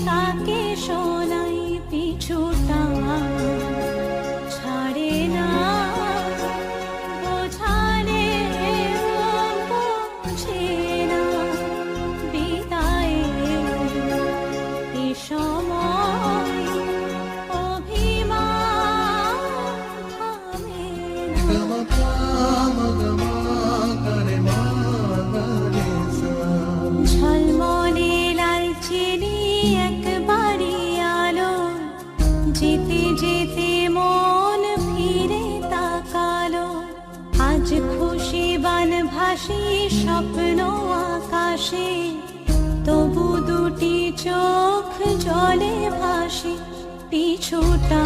তাকে শোনাই পিছুটা ছাড়ে না বোঝালে বুঝে না বিদায়ে এ সময় অভিমান থামে না ঝলমলে লালচেরি একবারই আলো যেতে যেতে মন ফিরে তাকালো আজ খুশি বানভাসী স্বপ্ন আকাশে তবু দুটি চোখ জলে ভাসে পিছুটা